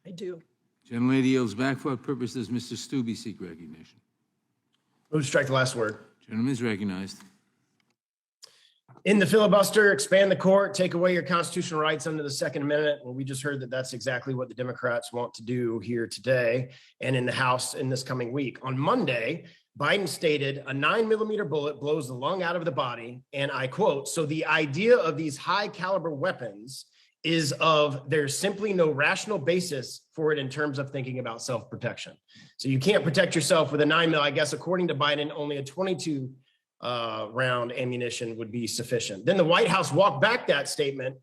I do. Gentlelady yields back. For what purpose does Mr. Steube seek recognition? Move to strike the last word. Gentleman is recognized. In the filibuster, expand the court, take away your constitutional rights under the Second Amendment. Well, we just heard that that's exactly what the Democrats want to do here today and in the House in this coming week. On Monday, Biden stated a 9mm bullet blows the lung out of the body. And I quote, so the idea of these high caliber weapons is there's simply no rational basis for it in terms of thinking about self-protection. So you can't protect yourself with a 9mm. I guess, according to Biden, only a 22 round ammunition would be sufficient. Then the White House walked back that statement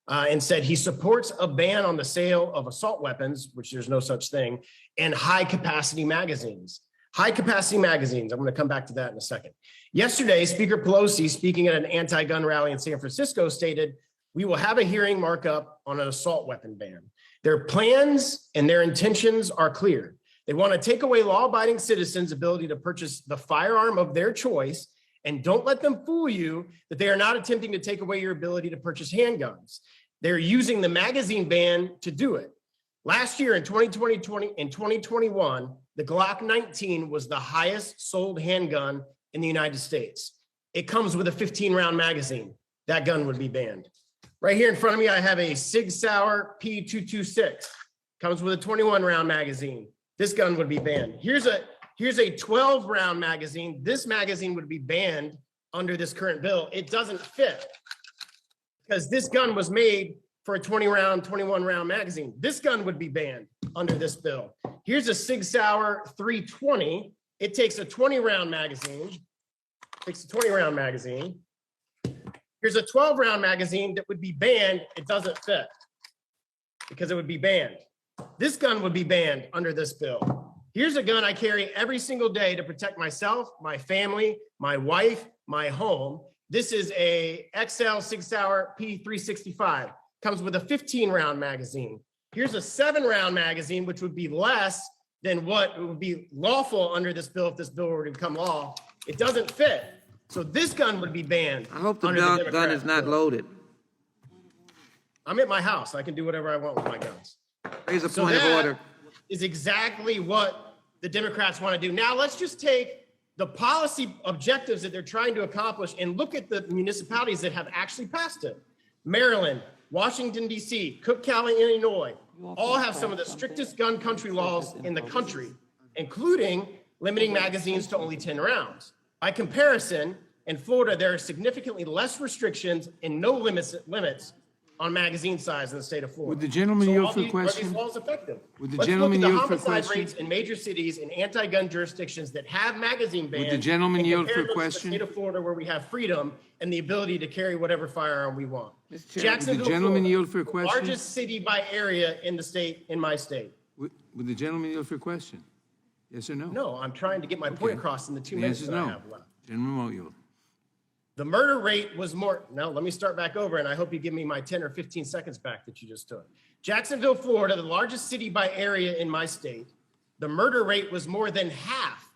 and said he supports a ban on the sale of assault weapons, which there's no such thing, and high capacity magazines. High capacity magazines. I'm going to come back to that in a second. Yesterday, Speaker Pelosi, speaking at an anti-gun rally in San Francisco, stated, we will have a hearing markup on an assault weapon ban. Their plans and their intentions are clear. They want to take away law-abiding citizens' ability to purchase the firearm of their choice. And don't let them fool you that they are not attempting to take away your ability to purchase handguns. They're using the magazine ban to do it. Last year in 2021, the Glock 19 was the highest sold handgun in the United States. It comes with a 15-round magazine. That gun would be banned. Right here in front of me, I have a Sig Sauer P226. Comes with a 21-round magazine. This gun would be banned. Here's a 12-round magazine. This magazine would be banned under this current bill. It doesn't fit because this gun was made for a 21-round magazine. This gun would be banned under this bill. Here's a Sig Sauer 320. It takes a 20-round magazine. Here's a 12-round magazine that would be banned. It doesn't fit because it would be banned. This gun would be banned under this bill. Here's a gun I carry every single day to protect myself, my family, my wife, my home. This is a XL Sig Sauer P365. Comes with a 15-round magazine. Here's a 7-round magazine, which would be less than what would be lawful under this bill if this bill were to become law. It doesn't fit. So this gun would be banned. I hope the gun is not loaded. I'm at my house. I can do whatever I want with my guns. Raise a point of order. Is exactly what the Democrats want to do. Now let's just take the policy objectives that they're trying to accomplish and look at the municipalities that have actually passed it. Maryland, Washington, D.C., Cook County, Illinois, all have some of the strictest gun country laws in the country, including limiting magazines to only 10 rounds. By comparison, in Florida, there are significantly less restrictions and no limits on magazine size in the state of Florida. Would the gentleman yield for a Are question? these laws effective? Would the gentleman yield for a Homicide question? rates in major cities and anti-gun jurisdictions that have magazine bans. Would the gentleman and yield compare for a them to the question? State of Florida, where we have freedom and the ability to carry whatever firearm we want. Would the Jacksonville, gentleman Florida, yield for a question? largest city by area in the state, in my state. Would the gentleman yield for a question? Yes or no? No, I'm trying to get my point Okay. across in the 2 The minutes answer that is I no. have left. Gentleman won't yield. The murder rate was more. Now, let me start back over, and I hope you give me my 10 or 15 seconds back that you just took. Jacksonville, Florida, the largest city by area in my state, the murder rate was more than half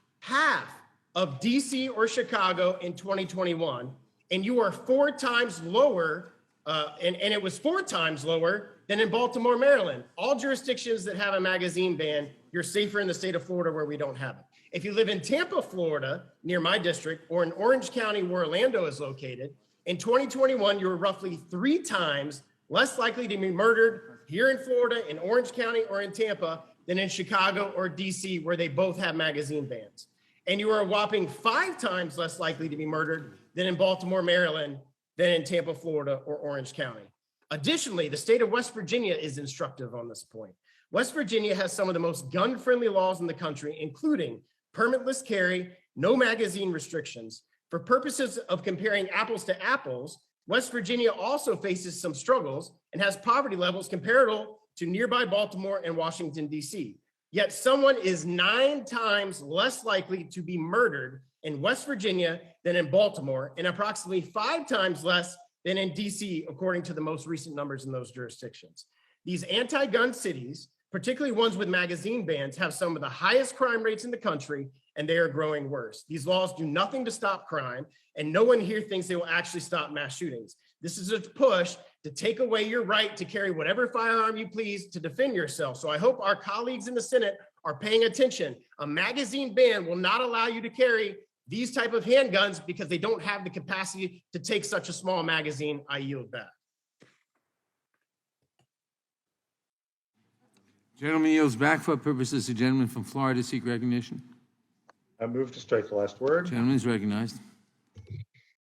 of DC or Chicago in 2021, and you are 4 times lower, and it was 4 times lower than in Baltimore, Maryland. All jurisdictions that have a magazine ban, you're safer in the state of Florida where we don't have it. If you live in Tampa, Florida, near my district, or in Orange County, where Orlando is located, in 2021, you were roughly 3 times less likely to be murdered here in Florida, in Orange County, or in Tampa than in Chicago or DC, where they both have magazine bans. And you are a whopping 5 times less likely to be murdered than in Baltimore, Maryland, than in Tampa, Florida, or Orange County. Additionally, the state of West Virginia is instructive on this point. West Virginia has some of the most gun-friendly laws in the country, including permitless carry, no magazine restrictions. For purposes of comparing apples to apples, West Virginia also faces some struggles and has poverty levels comparable to nearby Baltimore and Washington, D.C. Yet someone is 9 times less likely to be murdered in West Virginia than in Baltimore, and approximately 5 times less than in D.C., according to the most recent numbers in those jurisdictions. These anti-gun cities, particularly ones with magazine bans, have some of the highest crime rates in the country, and they are growing worse. These laws do nothing to stop crime, and no one here thinks they will actually stop mass shootings. This is a push to take away your right to carry whatever firearm you please to defend yourself. So I hope our colleagues in the Senate are paying attention. A magazine ban will not allow you to carry these type of handguns because they don't have the capacity to take such a small magazine. I yield back. Gentleman yields back for purposes. The gentleman from Florida seek recognition. I move to strike the last word. Gentleman is recognized.